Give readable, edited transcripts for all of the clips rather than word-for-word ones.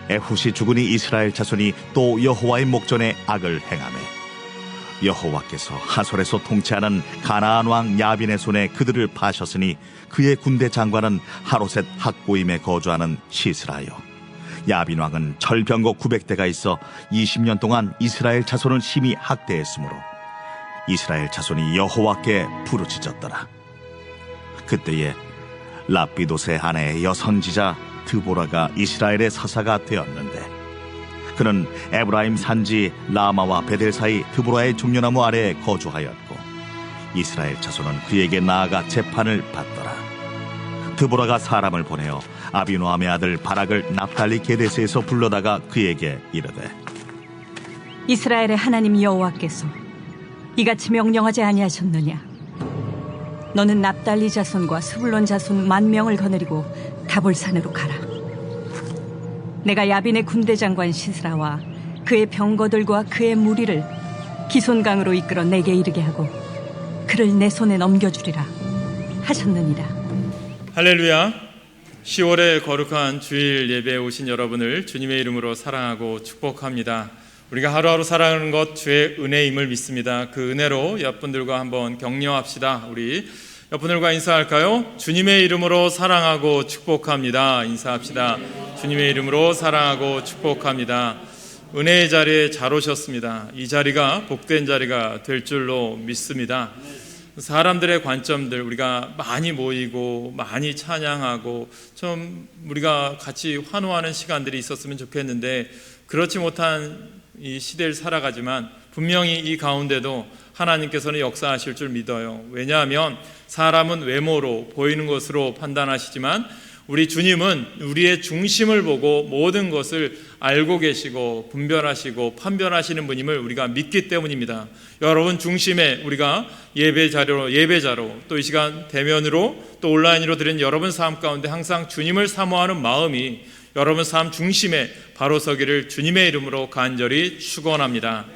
에훗이 죽으니 이스라엘 자손이 또 여호와의 목전에 악을 행하매 여호와께서 하솔에서 통치하는 가나안 왕 야빈의 손에 그들을 파셨으니 그의 군대 장관은 하로셋 학고임에 거주하는 시스라요. 야빈 왕은 철병거 900대가 있어 20년 동안 이스라엘 자손을 심히 학대했으므로 이스라엘 자손이 여호와께 부르짖었더라. 그때에 랍비돗의 아내의 여선지자 드보라가 이스라엘의 사사가 되었는데 그는 에브라임 산지 라마와 베델 사이 드보라의 종려나무 아래에 거주하였고 이스라엘 자손은 그에게 나아가 재판을 받더라. 드보라가 사람을 보내어 아비노함의 아들 바락을 납달리 게데스에서 불러다가 그에게 이르되 이스라엘의 하나님 여호와께서 이같이 명령하지 아니하셨느냐? 너는 납달리 자손과 스불론 자손 10,000명을 거느리고 다볼산으로 가라. 내가 야빈의 군대 장관 시스라와 그의 병거들과 그의 무리를 기손강으로 이끌어 내게 이르게 하고 그를 내 손에 넘겨주리라 하셨느니라. 할렐루야. 10월의 거룩한 주일 예배에 오신 여러분을 주님의 이름으로 사랑하고 축복합니다. 우리가 하루하루 살아가는 것 주의 은혜임을 믿습니다. 그 은혜로 옆분들과 한번 격려합시다. 우리 옆분들과 인사할까요? 주님의 이름으로 사랑하고 축복합니다. 인사합시다. 주님의 이름으로 사랑하고 축복합니다. 은혜의 자리에 잘 오셨습니다. 이 자리가 복된 자리가 될 줄로 믿습니다. 사람들의 관점들, 우리가 많이 모이고 많이 찬양하고 좀 우리가 같이 환호하는 시간들이 있었으면 좋겠는데 그렇지 못한 이 시대를 살아가지만 분명히 이 가운데도 하나님께서는 역사하실 줄 믿어요. 왜냐하면 사람은 외모로 보이는 것으로 판단하시지만 우리 주님은 우리의 중심을 보고 모든 것을 알고 계시고 분별하시고 판별하시는 분임을 우리가 믿기 때문입니다. 여러분 중심에 우리가 예배자로 또 이 시간 대면으로 또 온라인으로 드린 여러분 삶 가운데 항상 주님을 사모하는 마음이 여러분 삶 중심에 바로 서기를 주님의 이름으로 간절히 축원합니다.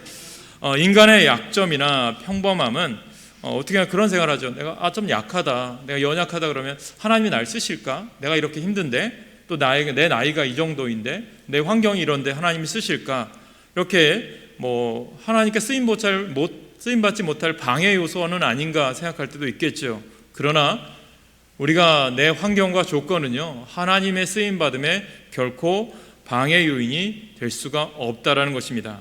인간의 약점이나 평범함은 어떻게 그런 생각을 하죠. 내가 좀 약하다, 내가 연약하다 그러면 하나님이 날 쓰실까? 내가 이렇게 힘든데 또 내 나이가 이 정도인데 내 환경이 이런데 하나님이 쓰실까? 이렇게 하나님께 쓰임받지 못할 방해 요소는 아닌가 생각할 때도 있겠죠. 그러나 우리가 내 환경과 조건은요 하나님의 쓰임받음에 결코 방해 요인이 될 수가 없다라는 것입니다.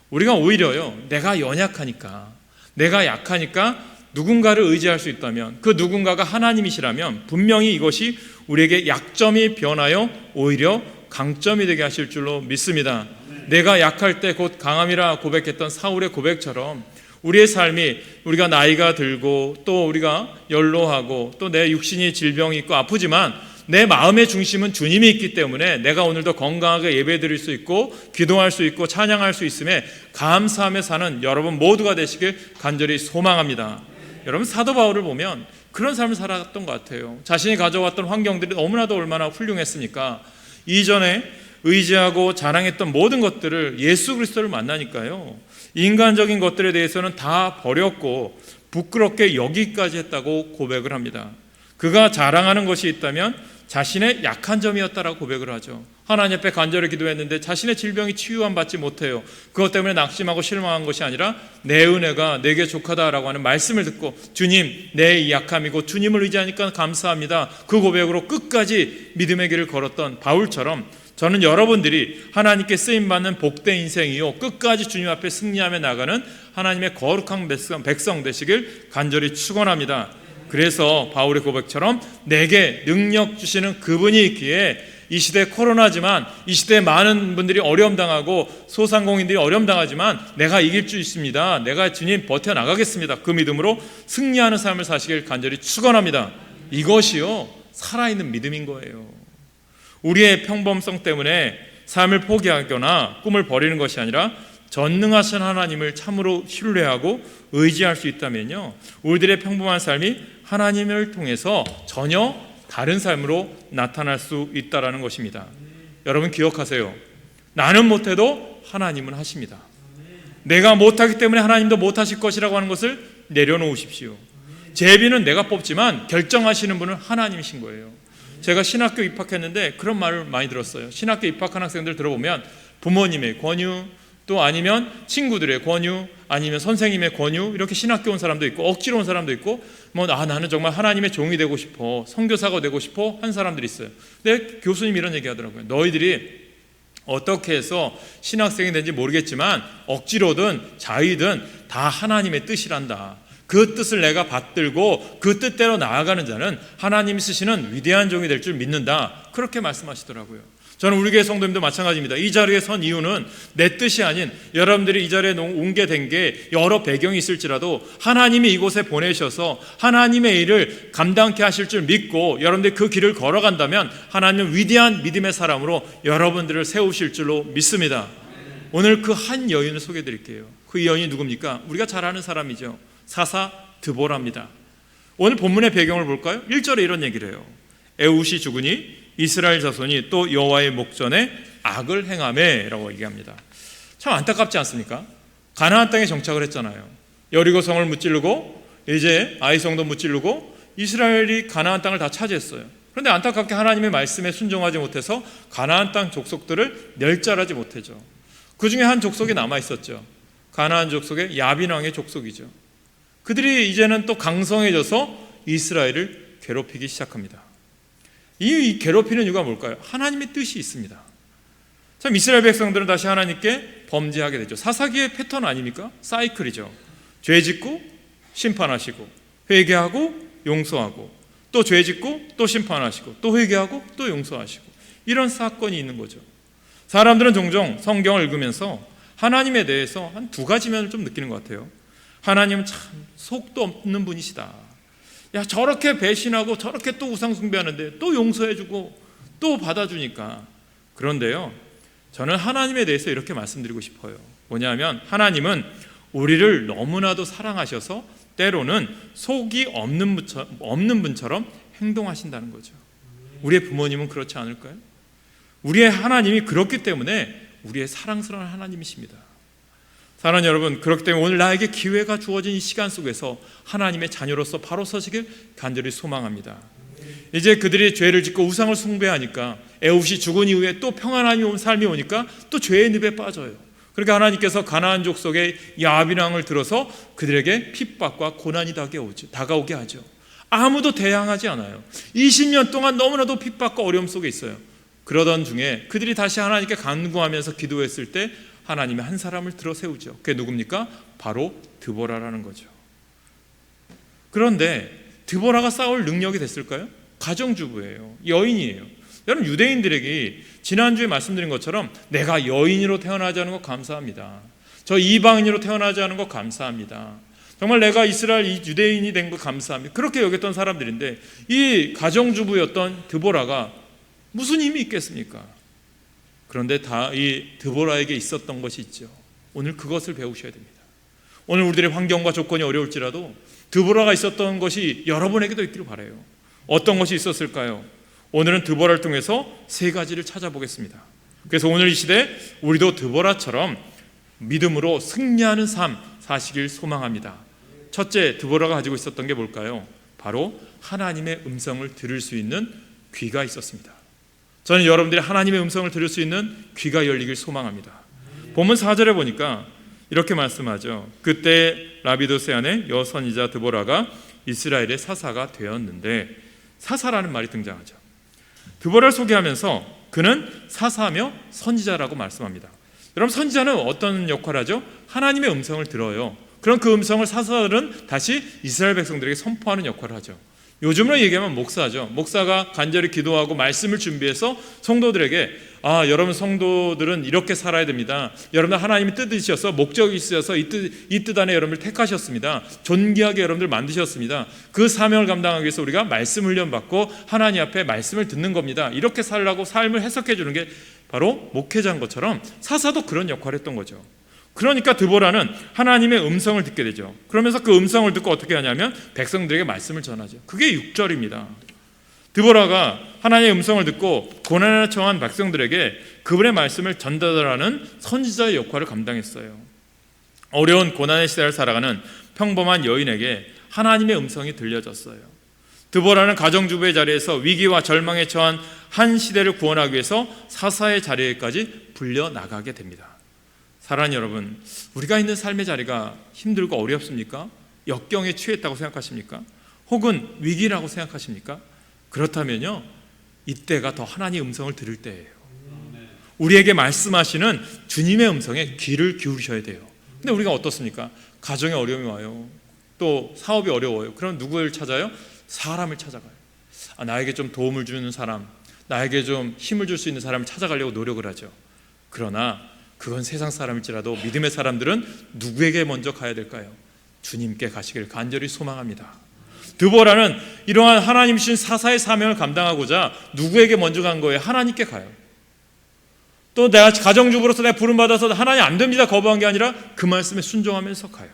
우리가 오히려요 내가 연약하니까 내가 약하니까 누군가를 의지할 수 있다면 그 누군가가 하나님이시라면 분명히 이것이 우리에게 약점이 변하여 오히려 강점이 되게 하실 줄로 믿습니다. 내가 약할 때 곧 강함이라 고백했던 사울의 고백처럼 우리의 삶이 우리가 나이가 들고 또 우리가 연로하고 또 내 육신이 질병이 있고 아프지만 내 마음의 중심은 주님이 있기 때문에 내가 오늘도 건강하게 예배드릴 수 있고 기도할 수 있고 찬양할 수 있음에 감사하며 사는 여러분 모두가 되시길 간절히 소망합니다. 여러분 사도 바울을 보면 그런 삶을 살았던 것 같아요. 자신이 가져왔던 환경들이 너무나도 얼마나 훌륭했습니까? 이전에 의지하고 자랑했던 모든 것들을 예수 그리스도를 만나니까요 인간적인 것들에 대해서는 다 버렸고 부끄럽게 여기까지 했다고 고백을 합니다. 그가 자랑하는 것이 있다면 자신의 약한 점이었다라고 고백을 하죠. 하나님 앞에 간절히 기도했는데 자신의 질병이 치유함 받지 못해요. 그것 때문에 낙심하고 실망한 것이 아니라 내 은혜가 내게 족하다라고 하는 말씀을 듣고 주님 내 이 약함이고 주님을 의지하니까 감사합니다. 그 고백으로 끝까지 믿음의 길을 걸었던 바울처럼 저는 여러분들이 하나님께 쓰임받는 복된 인생이요 끝까지 주님 앞에 승리하며 나가는 하나님의 거룩한 백성 되시길 간절히 축원합니다. 그래서 바울의 고백처럼 내게 능력 주시는 그분이 있기에 이 시대 코로나지만 이 시대에 많은 분들이 어려움 당하고 소상공인들이 어려움 당하지만 내가 이길 수 있습니다. 내가 주님 버텨나가겠습니다. 그 믿음으로 승리하는 삶을 사시길 간절히 축원합니다. 이것이요 살아있는 믿음인 거예요. 우리의 평범성 때문에 삶을 포기하거나 꿈을 버리는 것이 아니라 전능하신 하나님을 참으로 신뢰하고 의지할 수 있다면요 우리들의 평범한 삶이 하나님을 통해서 전혀 다른 삶으로 나타날 수 있다는 것입니다. 여러분 기억하세요. 나는 못해도 하나님은 하십니다. 내가 못하기 때문에 하나님도 못하실 것이라고 하는 것을 내려놓으십시오. 제비는 내가 뽑지만 결정하시는 분은 하나님이신 거예요. 제가 신학교 입학했는데 그런 말을 많이 들었어요. 신학교 입학한 학생들 들어보면 부모님의 권유, 또 아니면 친구들의 권유, 아니면 선생님의 권유, 이렇게 신학교 온 사람도 있고 억지로 온 사람도 있고 나는 정말 하나님의 종이 되고 싶어, 선교사가 되고 싶어 한 사람들이 있어요. 근데 교수님이 이런 얘기 하더라고요. 너희들이 어떻게 해서 신학생이 된지 모르겠지만 억지로든 자의든 다 하나님의 뜻이란다. 그 뜻을 내가 받들고 그 뜻대로 나아가는 자는 하나님이 쓰시는 위대한 종이 될 줄 믿는다. 그렇게 말씀하시더라고요. 저는 우리 교회 성도님도 마찬가지입니다. 이 자리에 선 이유는 내 뜻이 아닌, 여러분들이 이 자리에 오게 된 게 여러 배경이 있을지라도 하나님이 이곳에 보내셔서 하나님의 일을 감당케 하실 줄 믿고 여러분들이 그 길을 걸어간다면 하나님은 위대한 믿음의 사람으로 여러분들을 세우실 줄로 믿습니다. 오늘 그 한 여인을 소개해 드릴게요. 그 여인이 누굽니까? 우리가 잘 아는 사람이죠. 사사 드보라입니다. 오늘 본문의 배경을 볼까요? 1절에 이런 얘기를 해요. 에훗이 죽으니 이스라엘 자손이 또 여호와의 목전에 악을 행하매 라고 얘기합니다. 참 안타깝지 않습니까? 가나안 땅에 정착을 했잖아요. 여리고 성을 무찌르고 이제 아이성도 무찌르고 이스라엘이 가나안 땅을 다 차지했어요. 그런데 안타깝게 하나님의 말씀에 순종하지 못해서 가나안 땅 족속들을 멸절하지 못했죠. 그 중에 한 족속이 남아있었죠. 가나안 족속의 야빈 왕의 족속이죠. 그들이 이제는 또 강성해져서 이스라엘을 괴롭히기 시작합니다. 이 괴롭히는 이유가 뭘까요? 하나님의 뜻이 있습니다. 참 이스라엘 백성들은 다시 하나님께 범죄하게 되죠. 사사기의 패턴 아닙니까? 사이클이죠. 죄 짓고 심판하시고 회개하고 용서하고 또 죄 짓고 또 심판하시고 또 회개하고 또 용서하시고 이런 사건이 있는 거죠. 사람들은 종종 성경을 읽으면서 하나님에 대해서 한 두 가지 면을 좀 느끼는 것 같아요. 하나님은 참 속도 없는 분이시다. 야, 저렇게 배신하고 저렇게 또 우상 숭배하는데 또 용서해주고 또 받아주니까. 그런데요, 저는 하나님에 대해서 이렇게 말씀드리고 싶어요. 뭐냐면 하나님은 우리를 너무나도 사랑하셔서 때로는 속이 없는 분처럼 행동하신다는 거죠. 우리의 부모님은 그렇지 않을까요? 우리의 하나님이 그렇기 때문에 우리의 사랑스러운 하나님이십니다. 사랑하는 여러분, 그렇기 때문에 오늘 나에게 기회가 주어진 이 시간 속에서 하나님의 자녀로서 바로 서시길 간절히 소망합니다. 이제 그들이 죄를 짓고 우상을 숭배하니까 에훗이 죽은 이후에 또 평안한 삶이 오니까 또 죄의 늪에 빠져요. 그러니까 하나님께서 가나안 족속의 야빈 왕을 들어서 그들에게 핍박과 고난이 다가오게 하죠. 아무도 대항하지 않아요. 20년 동안 너무나도 핍박과 어려움 속에 있어요. 그러던 중에 그들이 다시 하나님께 간구하면서 기도했을 때 하나님이 한 사람을 들어 세우죠. 그게 누굽니까? 바로 드보라라는 거죠. 그런데 드보라가 싸울 능력이 됐을까요? 가정주부예요. 여인이에요. 여러분, 유대인들에게 지난주에 말씀드린 것처럼 내가 여인으로 태어나지 않은 것 감사합니다. 저 이방인으로 태어나지 않은 것 감사합니다. 정말 내가 이스라엘 유대인이 된 것 감사합니다. 그렇게 여겼던 사람들인데 이 가정주부였던 드보라가 무슨 힘이 있겠습니까? 그런데 다 이 드보라에게 있었던 것이 있죠. 오늘 그것을 배우셔야 됩니다. 오늘 우리들의 환경과 조건이 어려울지라도 드보라가 있었던 것이 여러분에게도 있기를 바라요. 어떤 것이 있었을까요? 오늘은 드보라를 통해서 세 가지를 찾아보겠습니다. 그래서 오늘 이 시대 우리도 드보라처럼 믿음으로 승리하는 삶 사시길 소망합니다. 첫째, 드보라가 가지고 있었던 게 뭘까요? 바로 하나님의 음성을 들을 수 있는 귀가 있었습니다. 저는 여러분들이 하나님의 음성을 들을 수 있는 귀가 열리길 소망합니다. 본문 4절에 보니까 이렇게 말씀하죠. 그때 라비도 세안의 여선이자 드보라가 이스라엘의 사사가 되었는데, 사사라는 말이 등장하죠. 드보라를 소개하면서 그는 사사며 선지자라고 말씀합니다. 여러분, 선지자는 어떤 역할을 하죠? 하나님의 음성을 들어요. 그럼 그 음성을 사사들은 다시 이스라엘 백성들에게 선포하는 역할을 하죠. 요즘으로 얘기하면 목사죠. 목사가 간절히 기도하고 말씀을 준비해서 성도들에게 여러분 성도들은 이렇게 살아야 됩니다. 여러분들 하나님이 뜻이셔서 목적이 있으셔서 이 뜻 안에 여러분을 택하셨습니다. 존귀하게 여러분들 만드셨습니다. 그 사명을 감당하기 위해서 우리가 말씀 훈련받고 하나님 앞에 말씀을 듣는 겁니다. 이렇게 살라고 삶을 해석해 주는 게 바로 목회자인 것처럼 사사도 그런 역할을 했던 거죠. 그러니까 드보라는 하나님의 음성을 듣게 되죠. 그러면서 그 음성을 듣고 어떻게 하냐면 백성들에게 말씀을 전하죠. 그게 6절입니다. 드보라가 하나님의 음성을 듣고 고난에 처한 백성들에게 그분의 말씀을 전달하는 선지자의 역할을 감당했어요. 어려운 고난의 시대를 살아가는 평범한 여인에게 하나님의 음성이 들려졌어요. 드보라는 가정주부의 자리에서 위기와 절망에 처한 한 시대를 구원하기 위해서 사사의 자리에까지 불려나가게 됩니다. 사랑하는 여러분, 우리가 있는 삶의 자리가 힘들고 어렵습니까? 역경에 처했다고 생각하십니까? 혹은 위기라고 생각하십니까? 그렇다면요, 이때가 더 하나님의 음성을 들을 때예요. 우리에게 말씀하시는 주님의 음성에 귀를 기울이셔야 돼요. 근데 우리가 어떻습니까? 가정에 어려움이 와요. 또 사업이 어려워요. 그럼 누구를 찾아요? 사람을 찾아가요. 나에게 좀 도움을 주는 사람, 나에게 좀 힘을 줄 수 있는 사람을 찾아가려고 노력을 하죠. 그러나 그건 세상 사람일지라도 믿음의 사람들은 누구에게 먼저 가야 될까요? 주님께 가시길 간절히 소망합니다. 드보라는 이러한 하나님 주신 사사의 사명을 감당하고자 누구에게 먼저 간 거예요? 하나님께 가요. 또 내가 가정주부로서 내가 부름받아서 하나님 안 됩니다 거부한 게 아니라 그 말씀에 순종하면서 가요.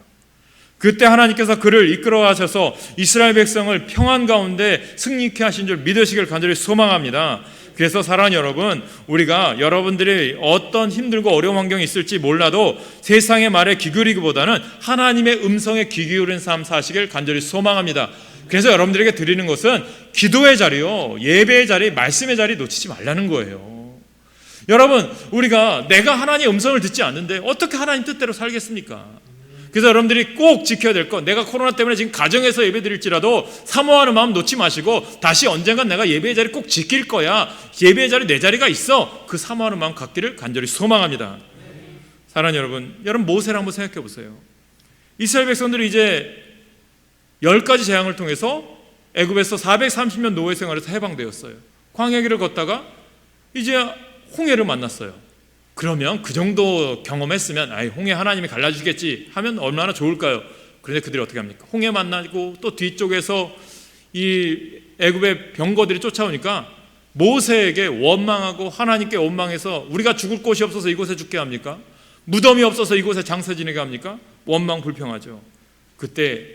그때 하나님께서 그를 이끌어 가셔서 이스라엘 백성을 평안 가운데 승리케 하신 줄 믿으시길 간절히 소망합니다. 그래서 사랑하는 여러분, 우리가 여러분들이 어떤 힘들고 어려운 환경이 있을지 몰라도 세상의 말에 귀 기울이기보다는 하나님의 음성에 귀 기울인 삶 사시길 간절히 소망합니다. 그래서 여러분들에게 드리는 것은 기도의 자리요, 예배의 자리, 말씀의 자리 놓치지 말라는 거예요. 여러분, 우리가 내가 하나님의 음성을 듣지 않는데 어떻게 하나님 뜻대로 살겠습니까? 그래서 여러분들이 꼭 지켜야 될 것, 내가 코로나 때문에 지금 가정에서 예배 드릴지라도 사모하는 마음 놓지 마시고 다시 언젠간 내가 예배의 자리 꼭 지킬 거야, 예배의 자리 내 자리가 있어, 그 사모하는 마음 갖기를 간절히 소망합니다. 사랑하는 여러분 모세를 한번 생각해 보세요. 이스라엘 백성들이 이제 10가지 재앙을 통해서 애굽에서 430년 노예 생활에서 해방되었어요. 광야길을 걷다가 이제 홍해를 만났어요. 그러면 그 정도 경험했으면 홍해 하나님이 갈라주겠지 하면 얼마나 좋을까요? 그런데 그들이 어떻게 합니까? 홍해 만나고 또 뒤쪽에서 이 애굽의 병거들이 쫓아오니까 모세에게 원망하고 하나님께 원망해서 우리가 죽을 곳이 없어서 이곳에 죽게 합니까? 무덤이 없어서 이곳에 장사 지내게 합니까? 원망 불평하죠. 그때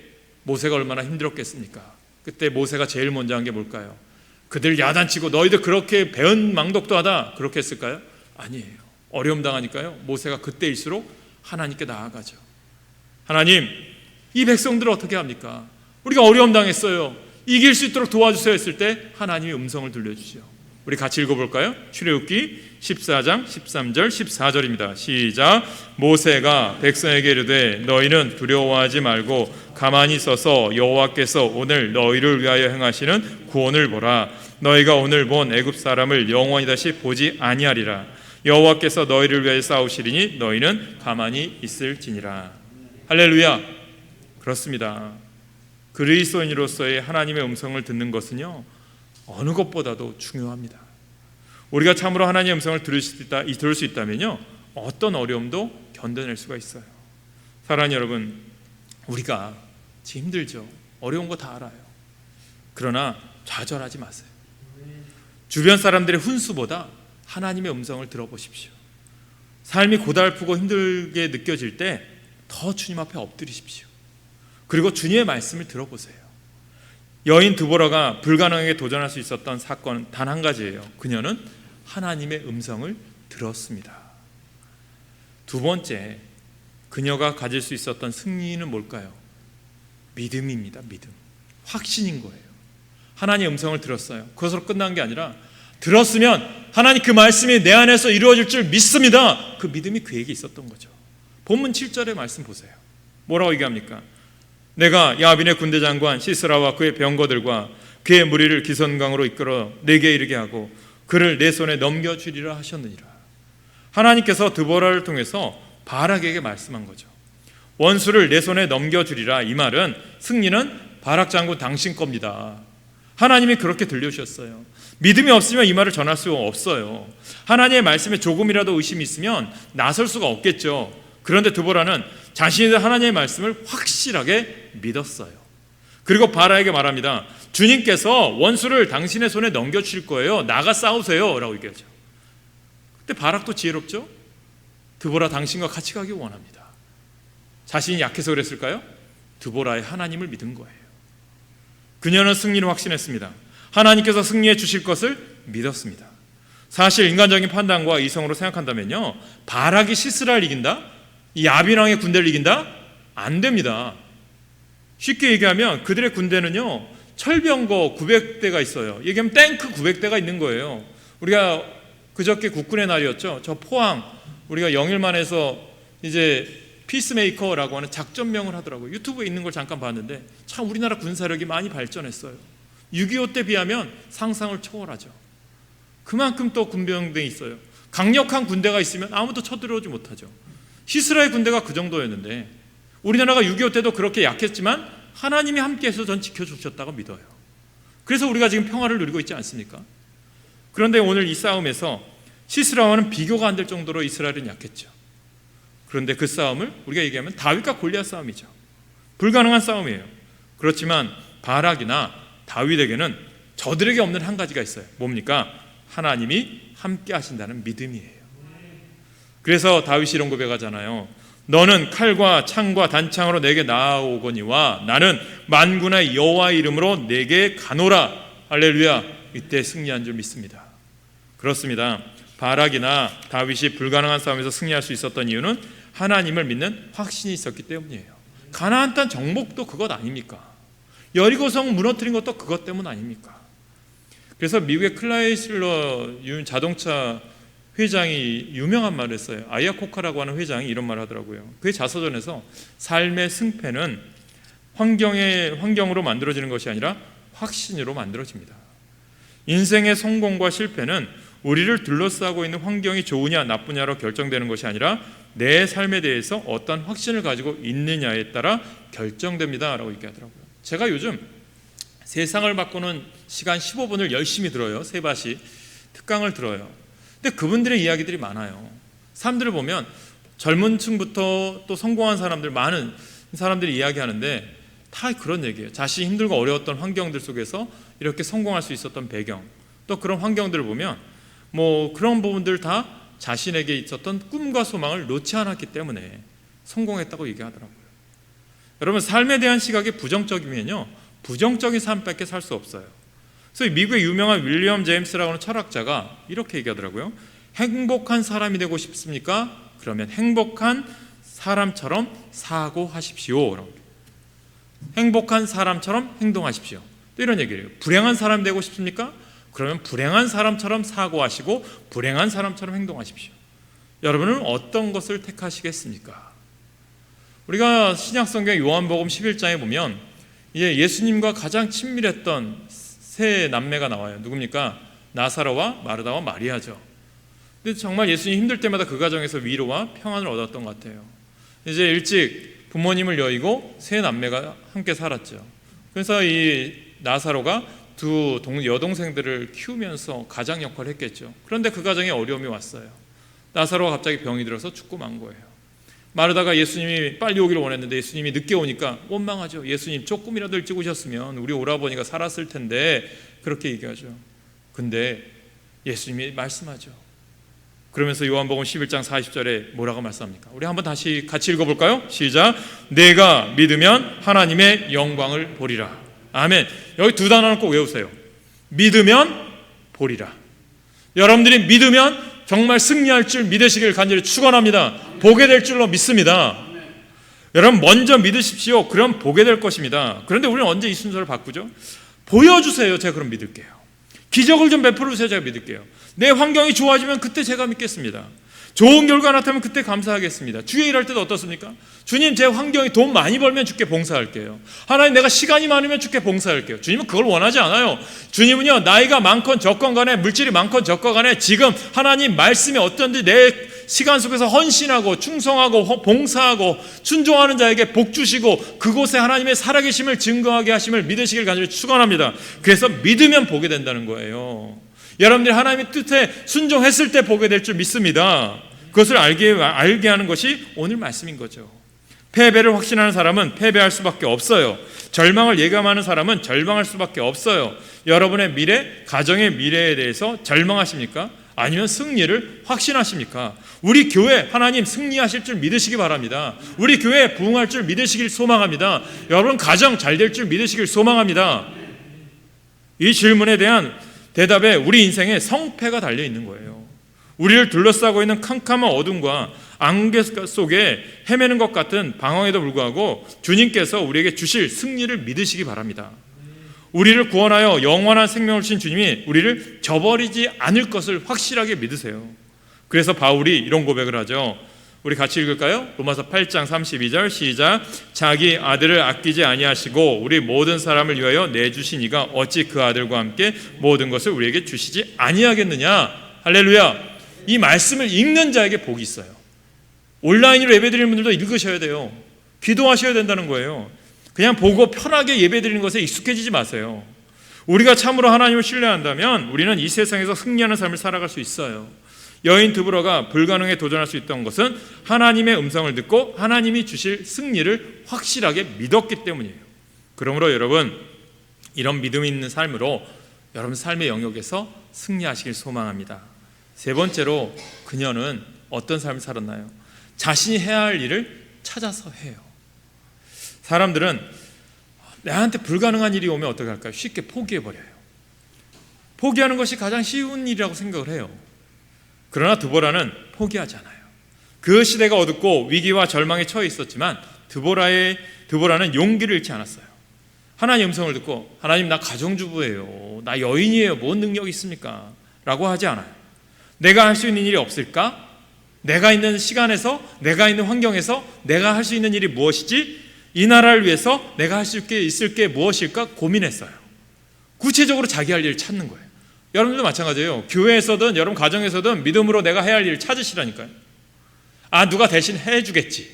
모세가 얼마나 힘들었겠습니까? 그때 모세가 제일 먼저 한 게 뭘까요? 그들 야단치고 너희들 그렇게 배은망덕도 하다 그렇게 했을까요? 아니에요. 어려움 당하니까요, 모세가 그때일수록 하나님께 나아가죠. 하나님, 이 백성들을 어떻게 합니까? 우리가 어려움 당했어요. 이길 수 있도록 도와주세요 했을 때 하나님의 음성을 들려주죠. 우리 같이 읽어볼까요? 출애굽기 14장 13절 14절입니다. 시작. 모세가 백성에게 이르되 너희는 두려워하지 말고 가만히 서서 여호와께서 오늘 너희를 위하여 행하시는 구원을 보라. 너희가 오늘 본 애굽 사람을 영원히 다시 보지 아니하리라. 여호와께서 너희를 위하여 싸우시리니 너희는 가만히 있을지니라. 할렐루야. 그렇습니다. 그리스도인으로서의 하나님의 음성을 듣는 것은요, 어느 것보다도 중요합니다. 우리가 참으로 하나님의 음성을 들을 수 있다면요, 어떤 어려움도 견뎌낼 수가 있어요. 사랑하는 여러분, 우리가 지금 힘들죠. 어려운 거 다 알아요. 그러나 좌절하지 마세요. 주변 사람들의 훈수보다 하나님의 음성을 들어보십시오. 삶이 고달프고 힘들게 느껴질 때 더 주님 앞에 엎드리십시오. 그리고 주님의 말씀을 들어보세요. 여인 드보라가 불가능하게 도전할 수 있었던 사건은 단 한 가지예요. 그녀는 하나님의 음성을 들었습니다. 두 번째, 그녀가 가질 수 있었던 승리는 뭘까요? 믿음입니다. 믿음. 확신인 거예요. 하나님의 음성을 들었어요. 그것으로 끝난 게 아니라 들었으면 하나님 그 말씀이 내 안에서 이루어질 줄 믿습니다. 그 믿음이 그에게 있었던 거죠. 본문 7절의 말씀 보세요. 뭐라고 얘기합니까? 내가 야빈의 군대 장관 시스라와 그의 병거들과 그의 무리를 기선강으로 이끌어 내게 이르게 하고 그를 내 손에 넘겨주리라 하셨느니라. 하나님께서 드보라를 통해서 바락에게 말씀한 거죠. 원수를 내 손에 넘겨주리라. 이 말은 승리는 바락 장군 당신 겁니다. 하나님이 그렇게 들려주셨어요. 믿음이 없으면 이 말을 전할 수 없어요. 하나님의 말씀에 조금이라도 의심이 있으면 나설 수가 없겠죠. 그런데 드보라는 자신이 하나님의 말씀을 확실하게 믿었어요. 그리고 바락에게 말합니다. 주님께서 원수를 당신의 손에 넘겨주실 거예요. 나가 싸우세요 라고 얘기하죠. 그때 바락도 지혜롭죠. 드보라, 당신과 같이 가기 원합니다. 자신이 약해서 그랬을까요? 드보라의 하나님을 믿은 거예요. 그녀는 승리를 확신했습니다. 하나님께서 승리해 주실 것을 믿었습니다. 사실 인간적인 판단과 이성으로 생각한다면요, 바락이 시스라를 이긴다? 이 야빈 왕의 군대를 이긴다? 안 됩니다. 쉽게 얘기하면 그들의 군대는요, 철병거 900대가 있어요. 얘기하면 탱크 900대가 있는 거예요. 우리가 그저께 국군의 날이었죠. 저 포항 우리가 영일만에서 이제 피스메이커라고 하는 작전명을 하더라고요. 유튜브에 있는 걸 잠깐 봤는데 참 우리나라 군사력이 많이 발전했어요. 6.25 때 비하면 상상을 초월하죠. 그만큼 또 군병대이 있어요. 강력한 군대가 있으면 아무도 쳐들어오지 못하죠. 이스라엘 군대가 그 정도였는데 우리나라가 6.25 때도 그렇게 약했지만 하나님이 함께해서 전 지켜주셨다고 믿어요. 그래서 우리가 지금 평화를 누리고 있지 않습니까? 그런데 오늘 이 싸움에서 시스라와는 비교가 안 될 정도로 이스라엘은 약했죠. 그런데 그 싸움을 우리가 얘기하면 다윗과 골리앗 싸움이죠. 불가능한 싸움이에요. 그렇지만 바락이나 다윗에게는 저들에게 없는 한 가지가 있어요. 뭡니까? 하나님이 함께 하신다는 믿음이에요. 그래서 다윗이 이런 고백하잖아요. 너는 칼과 창과 단창으로 내게 나아오거니와 나는 만군의 여호와의 이름으로 내게 가노라. 할렐루야. 이때 승리한 줄 믿습니다. 그렇습니다. 바락이나 다윗이 불가능한 싸움에서 승리할 수 있었던 이유는 하나님을 믿는 확신이 있었기 때문이에요. 가나안 땅 정복도 그것 아닙니까? 여리고성 무너뜨린 것도 그것 때문 아닙니까? 그래서 미국의 클라이슬러 자동차 회장이 유명한 말을 했어요. 아야코카라고 하는 회장이 이런 말을 하더라고요. 그의 자서전에서 삶의 승패는 환경으로 만들어지는 것이 아니라 확신으로 만들어집니다. 인생의 성공과 실패는 우리를 둘러싸고 있는 환경이 좋으냐 나쁘냐로 결정되는 것이 아니라 내 삶에 대해서 어떤 확신을 가지고 있느냐에 따라 결정됩니다 라고 얘기하더라고요. 제가 요즘 세상을 바꾸는 시간 15분을 열심히 들어요. 세바시 특강을 들어요. 근데 그분들의 이야기들이 많아요. 사람들을 보면 젊은 층부터 또 성공한 사람들, 많은 사람들이 이야기하는데 다 그런 얘기예요. 자신이 힘들고 어려웠던 환경들 속에서 이렇게 성공할 수 있었던 배경, 또 그런 환경들을 보면 뭐 그런 부분들 다 자신에게 있었던 꿈과 소망을 놓지 않았기 때문에 성공했다고 얘기하더라고요. 여러분, 삶에 대한 시각이 부정적이면요 부정적인 삶밖에 살 수 없어요. 그래서 미국의 유명한 윌리엄 제임스라고 하는 철학자가 이렇게 얘기하더라고요. 행복한 사람이 되고 싶습니까? 그러면 행복한 사람처럼 사고하십시오. 행복한 사람처럼 행동하십시오. 또 이런 얘기를 해요. 불행한 사람 되고 싶습니까? 그러면 불행한 사람처럼 사고하시고 불행한 사람처럼 행동하십시오. 여러분은 어떤 것을 택하시겠습니까? 우리가 신약성경 요한복음 11장에 보면 예수님과 가장 친밀했던 세 남매가 나와요. 누굽니까? 나사로와 마르다와 마리아죠. 근데 정말 예수님 힘들 때마다 그 가정에서 위로와 평안을 얻었던 것 같아요. 이제 일찍 부모님을 여의고 세 남매가 함께 살았죠. 그래서 이 나사로가 두 여동생들을 키우면서 가장 역할을 했겠죠. 그런데 그 가정에 어려움이 왔어요. 나사로가 갑자기 병이 들어서 죽고 만 거예요. 마르다가 예수님이 빨리 오기를 원했는데 예수님이 늦게 오니까 원망하죠. 예수님 조금이라도 일찍 오셨으면 우리 오라버니가 살았을 텐데, 그렇게 얘기하죠. 근데 예수님이 말씀하죠. 그러면서 요한복음 11장 40절에 뭐라고 말씀합니까? 우리 한번 다시 같이 읽어볼까요? 시작. 내가 믿으면 하나님의 영광을 보리라. 아멘. 여기 두 단어는 꼭 외우세요. 믿으면 보리라. 여러분들이 믿으면 정말 승리할 줄 믿으시길 간절히 축원합니다. 보게 될 줄로 믿습니다. 여러분, 먼저 믿으십시오. 그럼 보게 될 것입니다. 그런데 우리는 언제 이 순서를 바꾸죠? 보여주세요. 제가 그럼 믿을게요. 기적을 좀 베풀어 주세요. 제가 믿을게요. 내 환경이 좋아지면 그때 제가 믿겠습니다. 좋은 결과 나타나면 그때 감사하겠습니다. 주의 일할 때도 어떻습니까? 주님, 제 환경이 돈 많이 벌면 주께 봉사할게요. 하나님, 내가 시간이 많으면 주께 봉사할게요. 주님은 그걸 원하지 않아요. 주님은요, 나이가 많건 적건 간에, 물질이 많건 적건 간에 지금 하나님 말씀이 어떤지 내 시간 속에서 헌신하고 충성하고 봉사하고 순종하는 자에게 복 주시고 그곳에 하나님의 살아계심을 증거하게 하심을 믿으시길 간절히 축원합니다. 그래서 믿으면 보게 된다는 거예요. 여러분들이 하나님의 뜻에 순종했을 때 보게 될 줄 믿습니다. 그것을 알게 하는 것이 오늘 말씀인 거죠. 패배를 확신하는 사람은 패배할 수밖에 없어요. 절망을 예감하는 사람은 절망할 수밖에 없어요. 여러분의 미래, 가정의 미래에 대해서 절망하십니까? 아니면 승리를 확신하십니까? 우리 교회 하나님 승리하실 줄 믿으시기 바랍니다. 우리 교회 부흥할 줄 믿으시길 소망합니다. 여러분 가정 잘 될 줄 믿으시길 소망합니다. 이 질문에 대한 대답에 우리 인생에 성패가 달려 있는 거예요. 우리를 둘러싸고 있는 캄캄한 어둠과 안개 속에 헤매는 것 같은 방황에도 불구하고 주님께서 우리에게 주실 승리를 믿으시기 바랍니다. 우리를 구원하여 영원한 생명을 주신 주님이 우리를 저버리지 않을 것을 확실하게 믿으세요. 그래서 바울이 이런 고백을 하죠. 우리 같이 읽을까요? 로마서 8장 32절 시작. 자기 아들을 아끼지 아니하시고 우리 모든 사람을 위하여 내주신 이가 어찌 그 아들과 함께 모든 것을 우리에게 주시지 아니하겠느냐. 할렐루야. 이 말씀을 읽는 자에게 복이 있어요. 온라인으로 예배드리는 분들도 읽으셔야 돼요. 기도하셔야 된다는 거예요. 그냥 보고 편하게 예배드리는 것에 익숙해지지 마세요. 우리가 참으로 하나님을 신뢰한다면 우리는 이 세상에서 승리하는 삶을 살아갈 수 있어요. 여인 드보라가 불가능에 도전할 수 있던 것은 하나님의 음성을 듣고 하나님이 주실 승리를 확실하게 믿었기 때문이에요. 그러므로 여러분, 이런 믿음 있는 삶으로 여러분 삶의 영역에서 승리하시길 소망합니다. 세 번째로, 그녀는 어떤 삶을 살았나요? 자신이 해야 할 일을 찾아서 해요. 사람들은 나한테 불가능한 일이 오면 어떻게 할까요? 쉽게 포기해버려요. 포기하는 것이 가장 쉬운 일이라고 생각을 해요. 그러나 드보라는 포기하지 않아요. 그 시대가 어둡고 위기와 절망에 처해 있었지만 드보라는 용기를 잃지 않았어요. 하나님 음성을 듣고 하나님, 나 가정주부예요, 나 여인이에요, 뭔 능력이 있습니까? 라고 하지 않아요. 내가 할 수 있는 일이 없을까? 내가 있는 시간에서, 내가 있는 환경에서 내가 할 수 있는 일이 무엇이지? 이 나라를 위해서 내가 할 수 있을 게 무엇일까 고민했어요. 구체적으로 자기 할 일을 찾는 거예요. 여러분들도 마찬가지예요. 교회에서든 여러분 가정에서든 믿음으로 내가 해야 할 일을 찾으시라니까요. 누가 대신 해주겠지,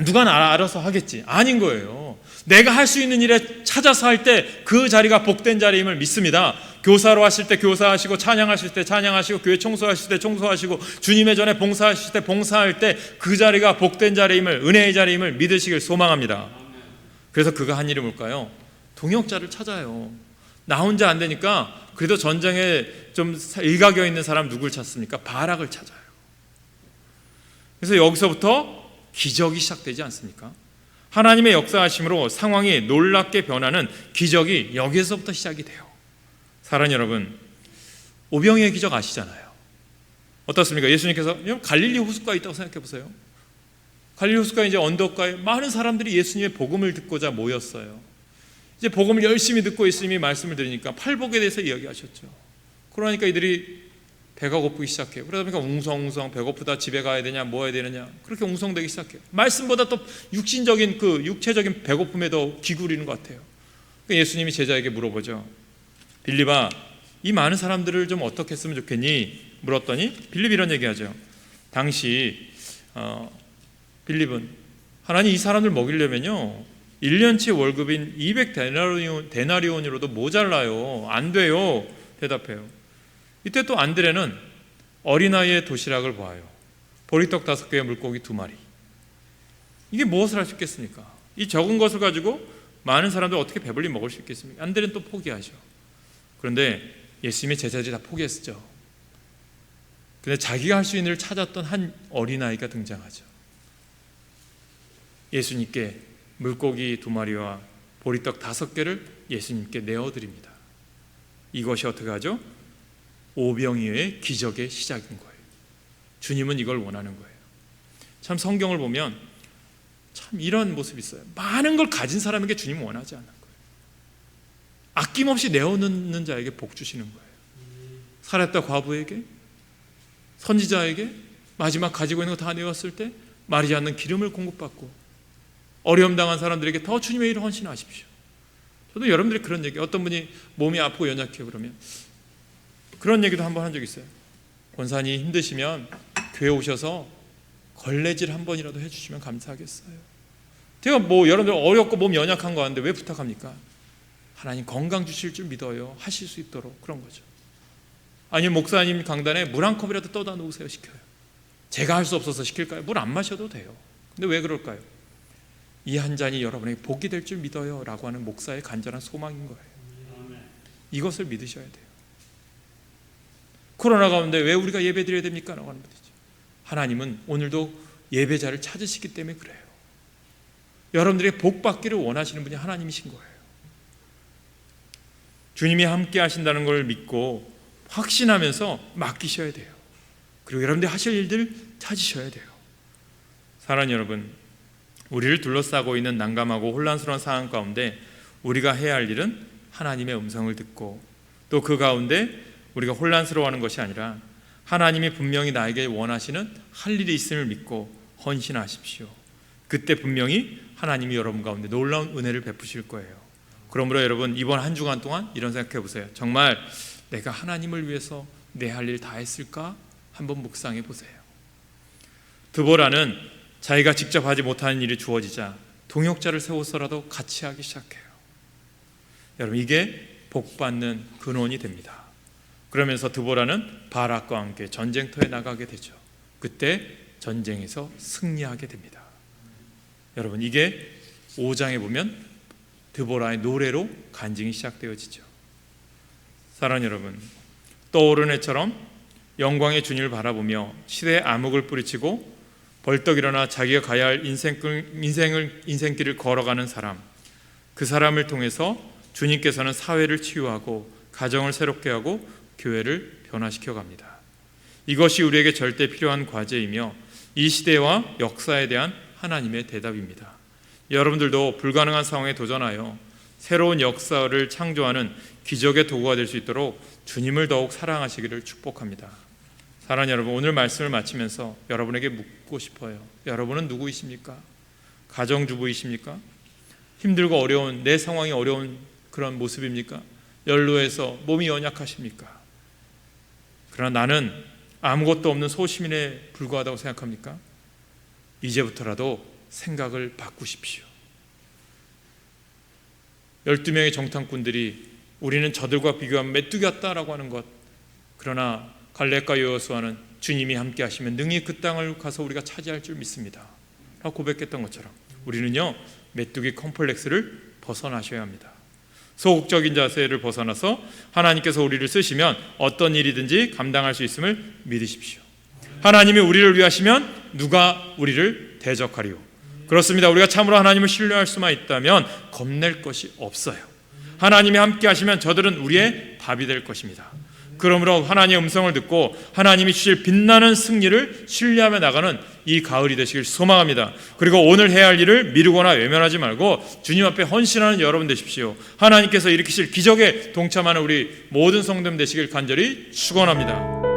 누가 알아서 하겠지, 아닌 거예요. 내가 할 수 있는 일에 찾아서 할 때 그 자리가 복된 자리임을 믿습니다. 교사로 하실 때 교사하시고, 찬양하실 때 찬양하시고, 교회 청소하실 때 청소하시고, 주님의 전에 봉사하실 때 봉사할 때 그 자리가 복된 자리임을, 은혜의 자리임을 믿으시길 소망합니다. 그래서 그가 한 일이 뭘까요? 동역자를 찾아요. 나 혼자 안 되니까 그래도 전쟁에 좀 일가견 있는 사람 누굴 찾습니까? 바락을 찾아요. 그래서 여기서부터 기적이 시작되지 않습니까? 하나님의 역사하심으로 상황이 놀랍게 변하는 기적이 여기서부터 시작이 돼요. 사랑하는 여러분, 오병이의 기적 아시잖아요. 어떻습니까? 예수님께서 갈릴리 호숫가에 있다고 생각해 보세요. 갈릴리 호숫가에 이제 언덕가에 많은 사람들이 예수님의 복음을 듣고자 모였어요. 이제 복음을 열심히 듣고 예수님이 말씀을 드리니까 팔복에 대해서 이야기하셨죠. 그러니까 이들이 배가 고프기 시작해요. 그러다 보니까 웅성웅성 배고프다, 집에 가야 되냐, 뭐 해야 되느냐, 그렇게 웅성되기 시작해요. 말씀보다 또 육신적인 그 육체적인 배고픔에 더 기울이는 것 같아요. 그러니까 예수님이 제자에게 물어보죠. 빌립아, 이 많은 사람들을 좀 어떻게 했으면 좋겠니? 물었더니 빌립이 이런 얘기하죠. 당시 빌립은 하나님, 이 사람들 먹이려면요 1년치 월급인 200데나리온으로도 모자라요, 안 돼요, 대답해요. 이때 또 안드레는 어린아이의 도시락을 보아요. 보리떡 5개에 물고기 2마리. 이게 무엇을 할 수 있겠습니까? 이 적은 것을 가지고 많은 사람들 어떻게 배불리 먹을 수 있겠습니까? 안드레는 또 포기하죠. 그런데 예수님의 제자들이 다 포기했죠. 근데 자기가 할 수 있는 일을 찾았던 한 어린아이가 등장하죠. 예수님께 물고기 2마리와 보리떡 5개를 예수님께 내어드립니다. 이것이 어떻게 하죠? 오병이어의 기적의 시작인 거예요. 주님은 이걸 원하는 거예요. 참 성경을 보면 참 이런 모습이 있어요. 많은 걸 가진 사람에게 주님은 원하지 않는 거예요. 아낌없이 내어놓는 자에게 복 주시는 거예요. 살았다 과부에게, 선지자에게 마지막 가지고 있는 거 다 내었을 때 마르지 않는 기름을 공급받고, 어려움 당한 사람들에게 더 주님의 일을 헌신하십시오. 저도 여러분들이 그런 얘기, 어떤 분이 몸이 아프고 연약해 그러면 그런 얘기도 한번 한 적 있어요. 권사님 힘드시면 교회 오셔서 걸레질 한 번이라도 해주시면 감사하겠어요. 제가 뭐 여러분들 어렵고 몸 연약한 거 아는데 왜 부탁합니까? 하나님 건강 주실 줄 믿어요. 하실 수 있도록, 그런 거죠. 아니면 목사님 강단에 물 한 컵이라도 떠다 놓으세요, 시켜요. 제가 할 수 없어서 시킬까요? 물 안 마셔도 돼요. 근데 왜 그럴까요? 이 한 잔이 여러분에게 복이 될 줄 믿어요 라고 하는 목사의 간절한 소망인 거예요. 이것을 믿으셔야 돼요. 코로나 가운데 왜 우리가 예배 드려야 됩니까? 라고 하는 분이죠. 하나님은 오늘도 예배자를 찾으시기 때문에 그래요. 여러분들의 복 받기를 원하시는 분이 하나님이신 거예요. 주님이 함께 하신다는 걸 믿고 확신하면서 맡기셔야 돼요. 그리고 여러분들이 하실 일들 찾으셔야 돼요. 사랑하는 여러분, 우리를 둘러싸고 있는 난감하고 혼란스러운 상황 가운데 우리가 해야 할 일은 하나님의 음성을 듣고 또 그 가운데 우리가 혼란스러워하는 것이 아니라 하나님이 분명히 나에게 원하시는 할 일이 있음을 믿고 헌신하십시오. 그때 분명히 하나님이 여러분 가운데 놀라운 은혜를 베푸실 거예요. 그러므로 여러분 이번 한 주간 동안 이런 생각해 보세요. 정말 내가 하나님을 위해서 내 할 일 다 했을까? 한번 묵상해 보세요. 드보라는 자기가 직접 하지 못하는 일이 주어지자 동역자를 세워서라도 같이 하기 시작해요. 여러분 이게 복받는 근원이 됩니다. 그러면서 드보라는 바락과 함께 전쟁터에 나가게 되죠. 그때 전쟁에서 승리하게 됩니다. 여러분 이게 5장에 보면 드보라의 노래로 간증이 시작되어지죠. 사랑하는 여러분, 떠오른 해처럼 영광의 주님을 바라보며 시대의 암흑을 뿌리치고 벌떡 일어나 자기가 가야 할 인생길을 걸어가는 사람, 그 사람을 통해서 주님께서는 사회를 치유하고 가정을 새롭게 하고 교회를 변화시켜 갑니다. 이것이 우리에게 절대 필요한 과제이며 이 시대와 역사에 대한 하나님의 대답입니다. 여러분들도 불가능한 상황에 도전하여 새로운 역사를 창조하는 기적의 도구가 될 수 있도록 주님을 더욱 사랑하시기를 축복합니다. 사랑하는 여러분, 오늘 말씀을 마치면서 여러분에게 묻고 싶어요. 여러분은 누구이십니까? 가정주부이십니까? 힘들고 어려운, 내 상황이 어려운 그런 모습입니까? 연로해서 몸이 연약하십니까? 그러나 나는 아무것도 없는 소시민에 불과하다고 생각합니까? 이제부터라도 생각을 바꾸십시오. 12명의 정탐꾼들이 우리는 저들과 비교하면 메뚜기 같다라고 하는 것, 그러나 갈렙과 여호수아는 주님이 함께 하시면 능히 그 땅을 가서 우리가 차지할 줄 믿습니다 라고 고백했던 것처럼 우리는요 메뚜기 컴플렉스를 벗어나셔야 합니다. 소극적인 자세를 벗어나서 하나님께서 우리를 쓰시면 어떤 일이든지 감당할 수 있음을 믿으십시오. 하나님이 우리를 위하시면 누가 우리를 대적하리요? 그렇습니다. 우리가 참으로 하나님을 신뢰할 수만 있다면 겁낼 것이 없어요. 하나님이 함께 하시면 저들은 우리의 답이 될 것입니다. 그러므로 하나님의 음성을 듣고 하나님이 주실 빛나는 승리를 신뢰하며 나가는 이 가을이 되시길 소망합니다. 그리고 오늘 해야 할 일을 미루거나 외면하지 말고 주님 앞에 헌신하는 여러분 되십시오. 하나님께서 일으키실 기적에 동참하는 우리 모든 성도님 되시길 간절히 축원합니다.